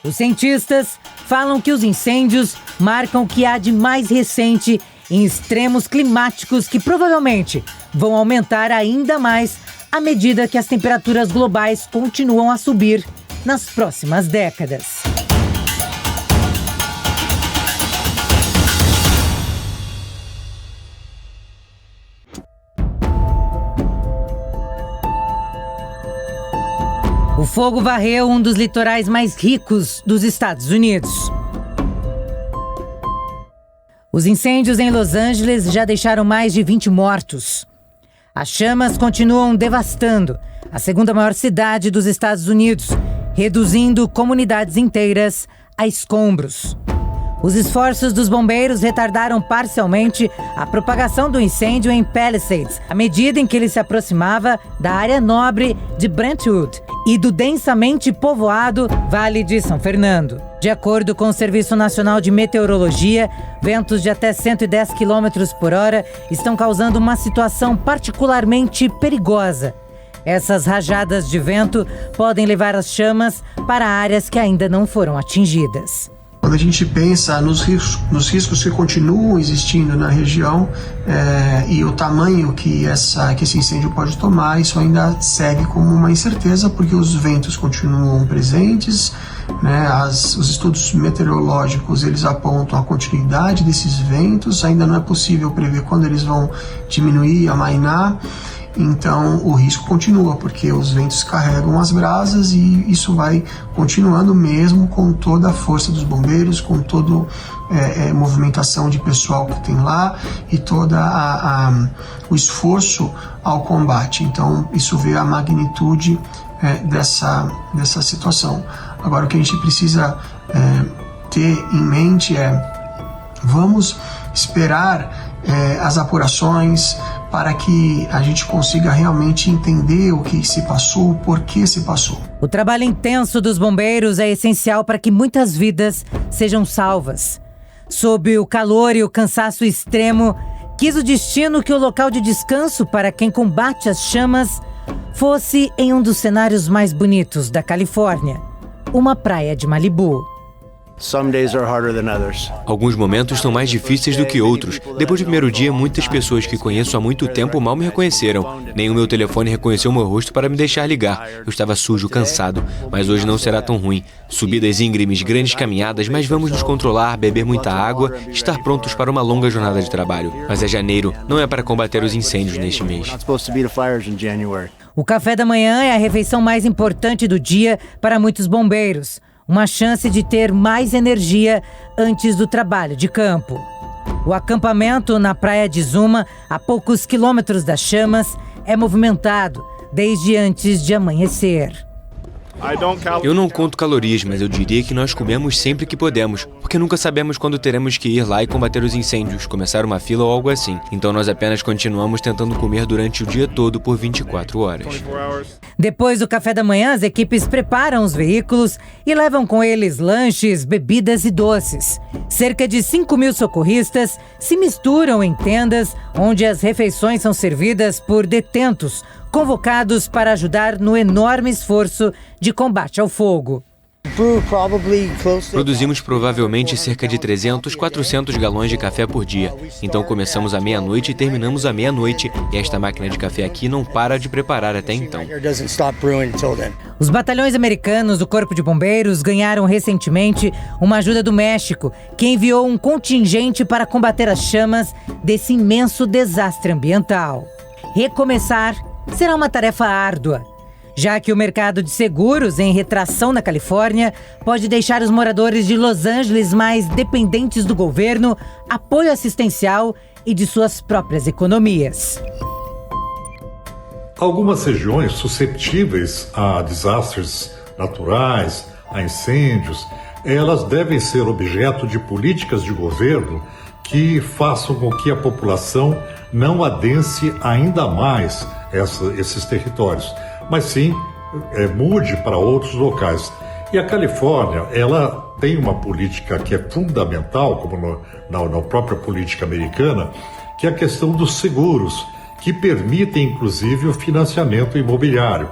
Os cientistas falam que os incêndios marcam o que há de mais recente em extremos climáticos que provavelmente vão aumentar ainda mais à medida que as temperaturas globais continuam a subir nas próximas décadas. O fogo varreu um dos litorais mais ricos dos Estados Unidos. Os incêndios em Los Angeles já deixaram mais de 20 mortos. As chamas continuam devastando a segunda maior cidade dos Estados Unidos, reduzindo comunidades inteiras a escombros. Os esforços dos bombeiros retardaram parcialmente a propagação do incêndio em Palisades, à medida em que ele se aproximava da área nobre de Brentwood e do densamente povoado Vale de São Fernando. De acordo com o Serviço Nacional de Meteorologia, ventos de até 110 km por hora estão causando uma situação particularmente perigosa. Essas rajadas de vento podem levar as chamas para áreas que ainda não foram atingidas. Quando a gente pensa nos riscos que continuam existindo na região e o tamanho que esse incêndio pode tomar, isso ainda segue como uma incerteza, porque os ventos continuam presentes, né? Os estudos meteorológicos eles apontam a continuidade desses ventos, ainda não é possível prever quando eles vão diminuir, amainar. Então o risco continua, porque os ventos carregam as brasas e isso vai continuando mesmo com toda a força dos bombeiros, com toda a movimentação de pessoal que tem lá e toda o esforço ao combate. Então isso vê a magnitude dessa situação. Agora o que a gente precisa ter em mente vamos esperar as apurações para que a gente consiga realmente entender o que se passou, o porquê se passou. O trabalho intenso dos bombeiros é essencial para que muitas vidas sejam salvas. Sob o calor e o cansaço extremo, quis o destino que o local de descanso para quem combate as chamas fosse em um dos cenários mais bonitos da Califórnia, uma praia de Malibu. Alguns momentos são mais difíceis do que outros. Depois do primeiro dia, muitas pessoas que conheço há muito tempo mal me reconheceram. Nem o meu telefone reconheceu meu rosto para me deixar ligar. Eu estava sujo, cansado. Mas hoje não será tão ruim. Subidas íngremes, grandes caminhadas, mas vamos nos controlar, beber muita água, estar prontos para uma longa jornada de trabalho. Mas é janeiro, não é para combater os incêndios neste mês. O café da manhã é a refeição mais importante do dia para muitos bombeiros. Uma chance de ter mais energia antes do trabalho de campo. O acampamento na praia de Zuma, a poucos quilômetros das chamas, é movimentado desde antes de amanhecer. Eu não conto calorias, mas eu diria que nós comemos sempre que podemos, porque nunca sabemos quando teremos que ir lá e combater os incêndios, começar uma fila ou algo assim. Então nós apenas continuamos tentando comer durante o dia todo por 24 horas. Depois do café da manhã, as equipes preparam os veículos e levam com eles lanches, bebidas e doces. Cerca de 5.000 socorristas se misturam em tendas, onde as refeições são servidas por detentos, convocados para ajudar no enorme esforço de combate ao fogo. Produzimos provavelmente cerca de 300, 400 galões de café por dia. Então começamos à meia-noite e terminamos à meia-noite. E esta máquina de café aqui não para de preparar até então. Os batalhões americanos do Corpo de Bombeiros ganharam recentemente uma ajuda do México, que enviou um contingente para combater as chamas desse imenso desastre ambiental. Recomeçar será uma tarefa árdua, já que o mercado de seguros em retração na Califórnia pode deixar os moradores de Los Angeles mais dependentes do governo, apoio assistencial e de suas próprias economias. Algumas regiões susceptíveis a desastres naturais, a incêndios, elas devem ser objeto de políticas de governo que façam com que a população não adense ainda mais esses territórios, mas sim mude para outros locais. E a Califórnia, ela tem uma política que é fundamental, como na própria política americana, que é a questão dos seguros, que permitem inclusive o financiamento imobiliário.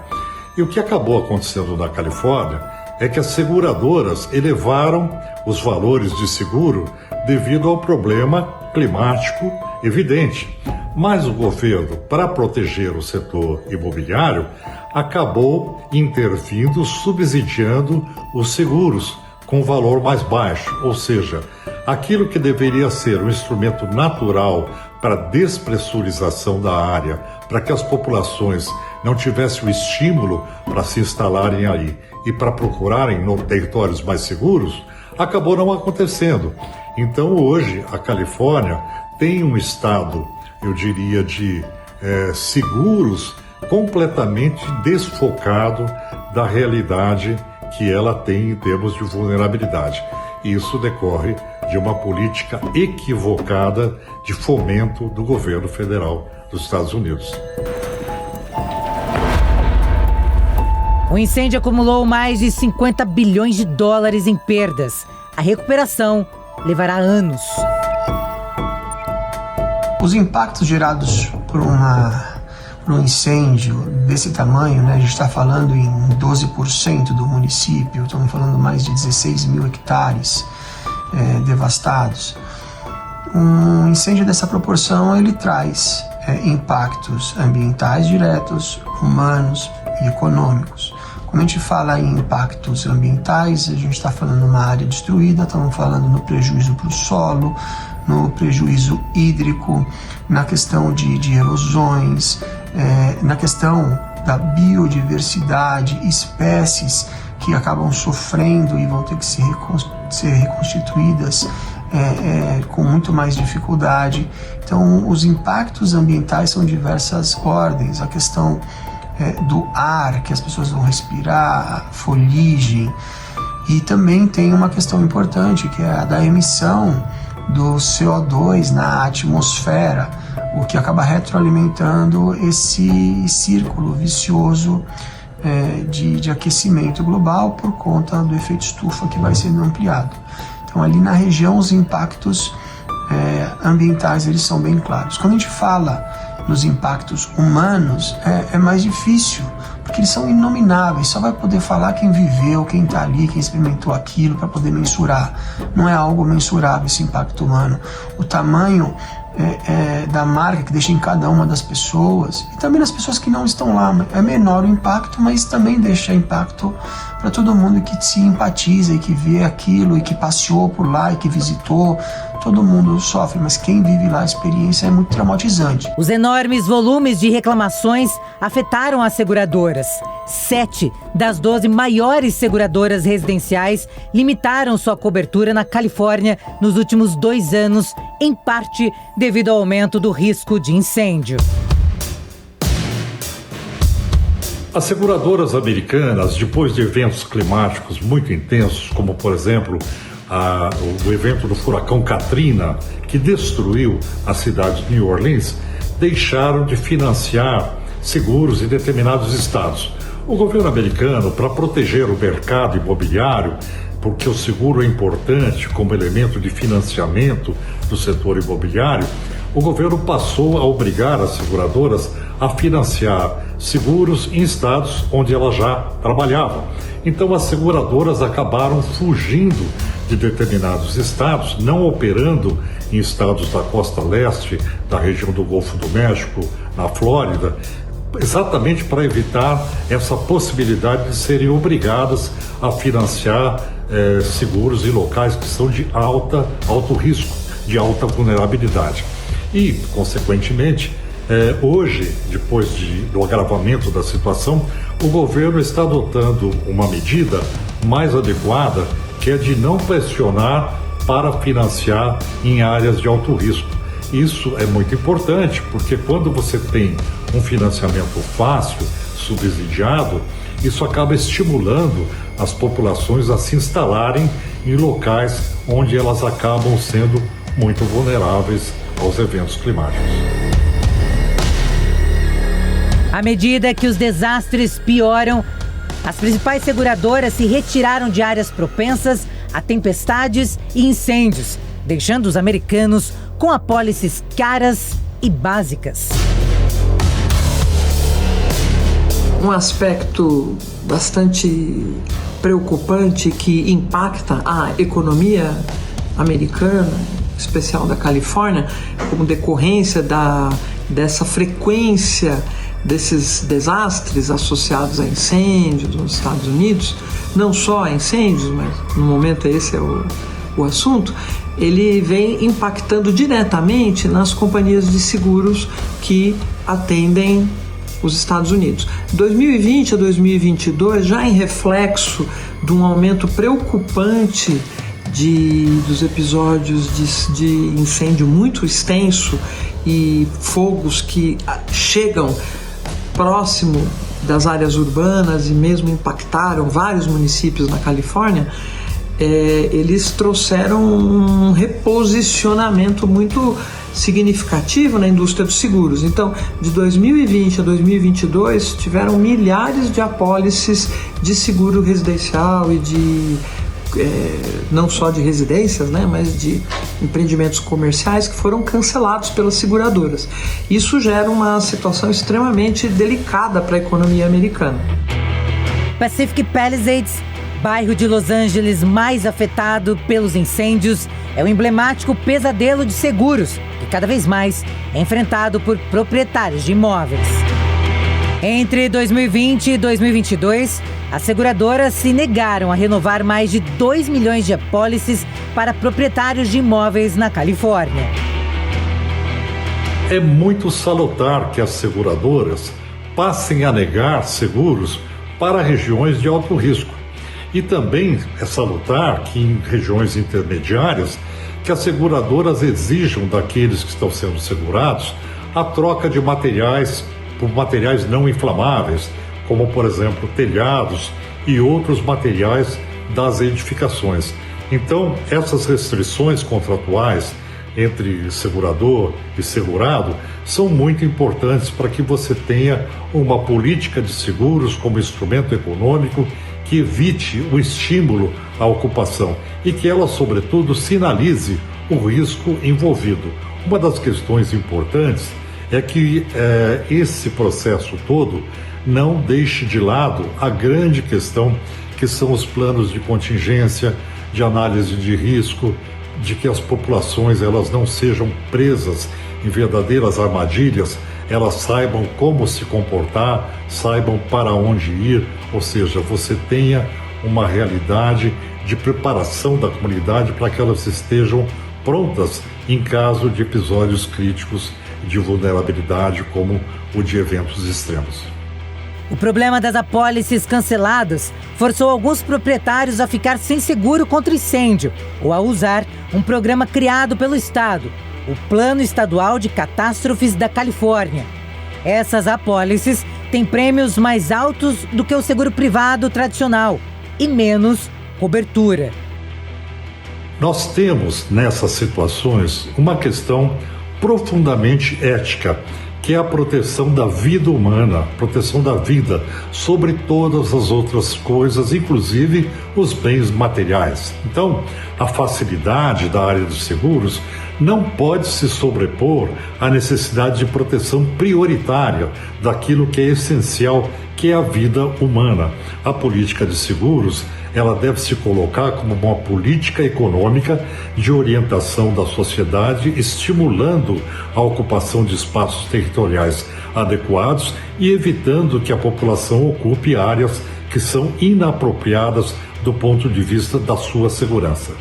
E o que acabou acontecendo na Califórnia é que as seguradoras elevaram os valores de seguro devido ao problema climático evidente. Mas o governo, para proteger o setor imobiliário, acabou intervindo, subsidiando os seguros com valor mais baixo, ou seja, aquilo que deveria ser um instrumento natural para a despressurização da área, para que as populações não tivessem o estímulo para se instalarem aí e para procurarem territórios mais seguros, acabou não acontecendo. Então hoje a Califórnia tem um estado, eu diria, de seguros completamente desfocado da realidade que ela tem em termos de vulnerabilidade. Isso decorre de uma política equivocada de fomento do governo federal dos Estados Unidos. O incêndio acumulou mais de 50 bilhões de dólares em perdas. A recuperação levará anos. Os impactos gerados por um incêndio desse tamanho, né? A gente está falando em 12% do município, estamos falando mais de 16 mil hectares devastados. Um incêndio dessa proporção, ele traz impactos ambientais diretos, humanos e econômicos. Quando a gente fala em impactos ambientais, a gente está falando numa área destruída, estamos falando no prejuízo para o solo, no prejuízo hídrico, na questão de erosões, na questão da biodiversidade, espécies que acabam sofrendo e vão ter que ser reconstituídas com muito mais dificuldade. Então, os impactos ambientais são diversas ordens. A questão do ar que as pessoas vão respirar, foligem, e também tem uma questão importante que é a da emissão do CO2 na atmosfera, o que acaba retroalimentando esse círculo vicioso de aquecimento global por conta do efeito estufa que vai sendo ampliado. Então, ali na região, os impactos ambientais eles são bem claros. Quando a gente fala nos impactos humanos, é mais difícil, porque eles são inomináveis. Só vai poder falar quem viveu, quem está ali, quem experimentou aquilo, para poder mensurar. Não é algo mensurável esse impacto humano. O tamanho da marca que deixa em cada uma das pessoas, e também das pessoas que não estão lá, é menor o impacto, mas também deixa impacto para todo mundo que se empatiza e que vê aquilo e que passeou por lá e que visitou. Todo mundo sofre, mas quem vive lá a experiência é muito traumatizante. Os enormes volumes de reclamações afetaram as seguradoras. 7 das 12 maiores seguradoras residenciais limitaram sua cobertura na Califórnia nos últimos 2 anos, em parte devido ao aumento do risco de incêndio. As seguradoras americanas, depois de eventos climáticos muito intensos, como por exemplo o evento do furacão Katrina, que destruiu a cidade de New Orleans, deixaram de financiar seguros em determinados estados. O governo americano, para proteger o mercado imobiliário, porque o seguro é importante como elemento de financiamento do setor imobiliário, o governo passou a obrigar as seguradoras a financiar seguros em estados onde elas já trabalhavam. Então as seguradoras acabaram fugindo de determinados estados, não operando em estados da costa leste, da região do Golfo do México, na Flórida, exatamente para evitar essa possibilidade de serem obrigadas a financiar seguros em locais que são de alto risco, de alta vulnerabilidade. E, consequentemente, hoje, depois do agravamento da situação, o governo está adotando uma medida mais adequada, que é de não pressionar para financiar em áreas de alto risco. Isso é muito importante, porque quando você tem um financiamento fácil, subsidiado, isso acaba estimulando as populações a se instalarem em locais onde elas acabam sendo muito vulneráveis aos eventos climáticos. À medida que os desastres pioram, as principais seguradoras se retiraram de áreas propensas a tempestades e incêndios, deixando os americanos com apólices caras e básicas. Um aspecto bastante preocupante que impacta a economia americana, em especial da Califórnia, como decorrência dessa frequência desses desastres associados a incêndios nos Estados Unidos, não só a incêndios, mas no momento esse é o assunto, ele vem impactando diretamente nas companhias de seguros que atendem os Estados Unidos. 2020 a 2022, já em reflexo de um aumento preocupante dos episódios de incêndio muito extenso e fogos que chegam próximo das áreas urbanas e mesmo impactaram vários municípios na Califórnia, eles trouxeram um reposicionamento muito significativo na indústria dos seguros. Então, de 2020 a 2022, tiveram milhares de apólices de seguro residencial e de não só de residências, né, mas de empreendimentos comerciais que foram cancelados pelas seguradoras. Isso gera uma situação extremamente delicada para a economia americana. Pacific Palisades, bairro de Los Angeles mais afetado pelos incêndios, é o emblemático pesadelo de seguros que cada vez mais é enfrentado por proprietários de imóveis. Entre 2020 e 2022, as seguradoras se negaram a renovar mais de 2 milhões de apólices para proprietários de imóveis na Califórnia. É muito salutar que as seguradoras passem a negar seguros para regiões de alto risco. E também é salutar que em regiões intermediárias, que as seguradoras exijam daqueles que estão sendo segurados a troca de materiais por materiais não inflamáveis, como, por exemplo, telhados e outros materiais das edificações. Então, essas restrições contratuais entre segurador e segurado são muito importantes para que você tenha uma política de seguros como instrumento econômico que evite o estímulo à ocupação e que ela, sobretudo, sinalize o risco envolvido. Uma das questões importantes é que esse processo todo não deixe de lado a grande questão que são os planos de contingência, de análise de risco, de que as populações elas não sejam presas em verdadeiras armadilhas, elas saibam como se comportar, saibam para onde ir, ou seja, você tenha uma realidade de preparação da comunidade para que elas estejam prontas em caso de episódios críticos de vulnerabilidade, como o de eventos extremos. O problema das apólices canceladas forçou alguns proprietários a ficar sem seguro contra incêndio ou a usar um programa criado pelo Estado, o Plano Estadual de Catástrofes da Califórnia. Essas apólices têm prêmios mais altos do que o seguro privado tradicional e menos cobertura. Nós temos nessas situações uma questão profundamente ética, que é a proteção da vida humana, proteção da vida sobre todas as outras coisas, inclusive os bens materiais. Então, a facilidade da área dos seguros não pode se sobrepor à necessidade de proteção prioritária daquilo que é essencial, que é a vida humana. A política de seguros, ela deve se colocar como uma política econômica de orientação da sociedade, estimulando a ocupação de espaços territoriais adequados e evitando que a população ocupe áreas que são inapropriadas do ponto de vista da sua segurança.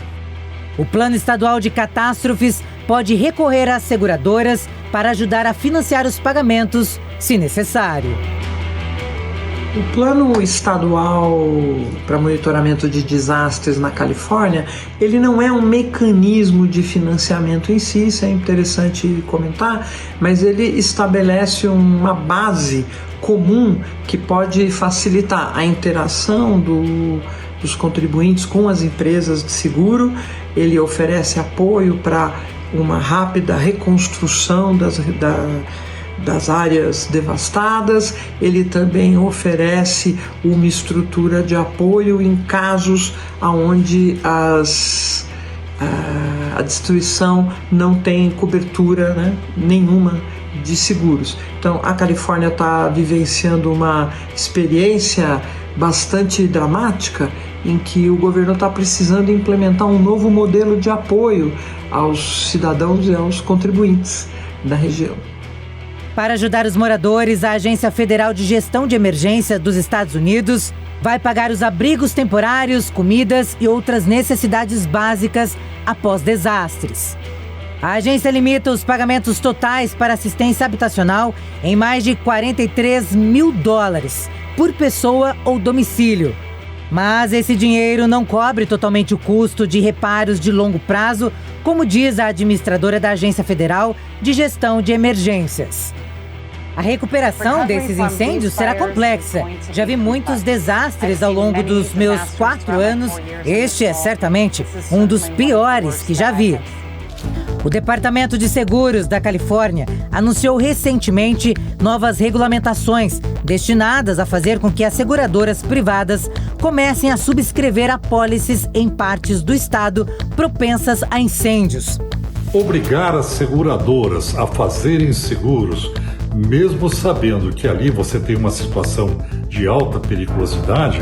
O Plano Estadual de Catástrofes pode recorrer às seguradoras para ajudar a financiar os pagamentos, se necessário. O Plano Estadual para Monitoramento de Desastres na Califórnia, ele não é um mecanismo de financiamento em si, isso é interessante comentar, mas ele estabelece uma base comum que pode facilitar a interação dos contribuintes com as empresas de seguro. Ele oferece apoio para uma rápida reconstrução das áreas devastadas. Ele também oferece uma estrutura de apoio em casos onde a destruição não tem cobertura, né, nenhuma de seguros. Então, a Califórnia está vivenciando uma experiência bastante dramática em que o governo está precisando implementar um novo modelo de apoio aos cidadãos e aos contribuintes da região. Para ajudar os moradores, a Agência Federal de Gestão de Emergência dos Estados Unidos vai pagar os abrigos temporários, comidas e outras necessidades básicas após desastres. A agência limita os pagamentos totais para assistência habitacional em mais de $43 mil por pessoa ou domicílio. Mas esse dinheiro não cobre totalmente o custo de reparos de longo prazo, como diz a administradora da Agência Federal de Gestão de Emergências. A recuperação desses incêndios será complexa. Já vi muitos desastres ao longo dos meus 4 anos. Este é certamente um dos piores que já vi. O Departamento de Seguros da Califórnia anunciou recentemente novas regulamentações destinadas a fazer com que as seguradoras privadas comecem a subscrever apólices em partes do estado propensas a incêndios. Obrigar as seguradoras a fazerem seguros, mesmo sabendo que ali você tem uma situação de alta periculosidade,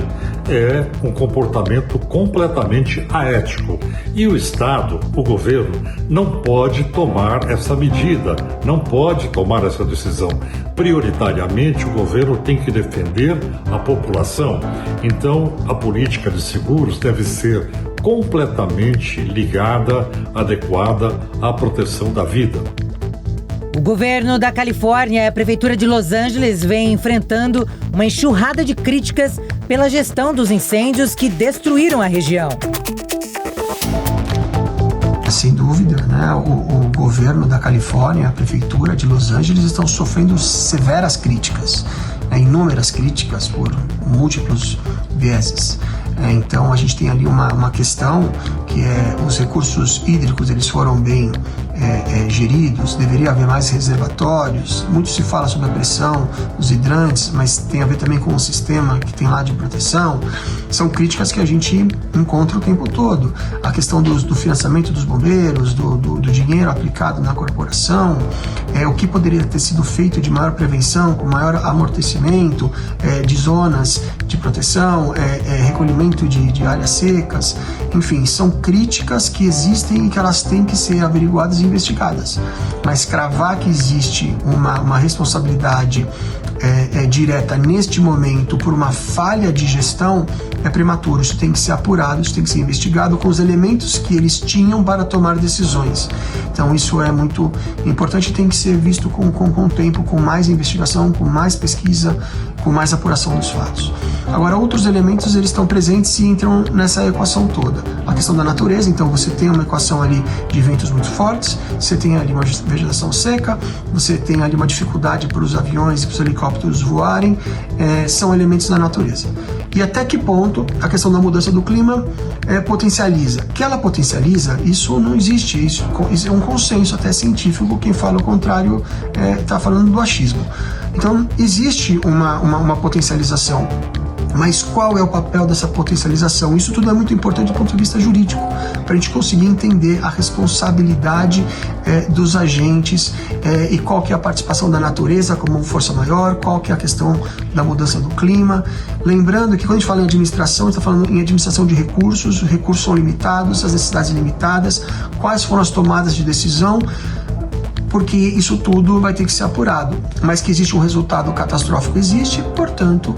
é um comportamento completamente aético. E o Estado, o governo, não pode tomar essa medida, não pode tomar essa decisão. Prioritariamente, o governo tem que defender a população. Então, a política de seguros deve ser completamente ligada, adequada à proteção da vida. O governo da Califórnia e a Prefeitura de Los Angeles vem enfrentando uma enxurrada de críticas pela gestão dos incêndios que destruíram a região. Sem dúvida, né? O governo da Califórnia, a Prefeitura de Los Angeles estão sofrendo severas críticas, inúmeras críticas por múltiplos vieses. Então a gente tem ali uma questão que é os recursos hídricos, eles foram bem geridos, deveria haver mais reservatórios. Muito se fala sobre a pressão dos hidrantes, mas tem a ver também com o sistema que tem lá de proteção. São críticas que a gente encontra o tempo todo. A questão do financiamento dos bombeiros, do dinheiro aplicado na corporação, o que poderia ter sido feito de maior prevenção, com maior amortecimento de zonas de proteção, recolhimento de áreas secas. Enfim, são críticas que existem e que elas têm que ser averiguadas e investigadas. Mas cravar que existe uma responsabilidade direta neste momento por uma falha de gestão é prematuro. Isso tem que ser apurado, isso tem que ser investigado com os elementos que eles tinham para tomar decisões. Então isso é muito importante e tem que ser visto com o tempo, com mais investigação, com mais pesquisa, com mais apuração dos fatos. Agora, outros elementos eles estão presentes e entram nessa equação toda. A questão da natureza, então você tem uma equação ali de ventos muito fortes, você tem ali uma vegetação seca, você tem ali uma dificuldade para os aviões e para os helicópteros voarem, são elementos da natureza. E até que ponto a questão da mudança do clima potencializa? Que ela potencializa, isso não existe, isso é um consenso até científico, quem fala o contrário está falando do achismo. Então existe uma potencialização. Mas qual é o papel dessa potencialização? Isso tudo é muito importante do ponto de vista jurídico, para a gente conseguir entender a responsabilidade dos agentes e qual que é a participação da natureza como força maior, qual que é a questão da mudança do clima. Lembrando que quando a gente fala em administração, a gente está falando em administração de recursos, os recursos são limitados, as necessidades limitadas, quais foram as tomadas de decisão, porque isso tudo vai ter que ser apurado. Mas que existe um resultado catastrófico, existe, portanto,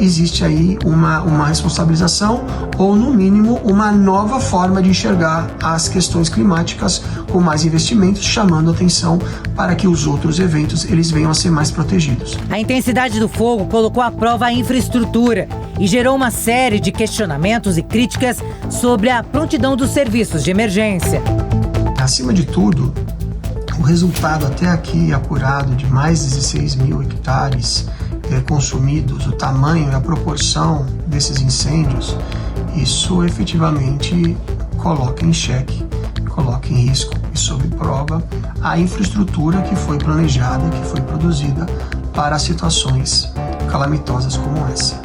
existe aí uma responsabilização ou, no mínimo, uma nova forma de enxergar as questões climáticas com mais investimentos, chamando atenção para que os outros eventos eles venham a ser mais protegidos. A intensidade do fogo colocou à prova a infraestrutura e gerou uma série de questionamentos e críticas sobre a prontidão dos serviços de emergência. Acima de tudo, o resultado até aqui apurado de mais de 16 mil hectares consumidos, o tamanho e a proporção desses incêndios, isso efetivamente coloca em xeque, coloca em risco e sob prova a infraestrutura que foi planejada, que foi produzida para situações calamitosas como essa.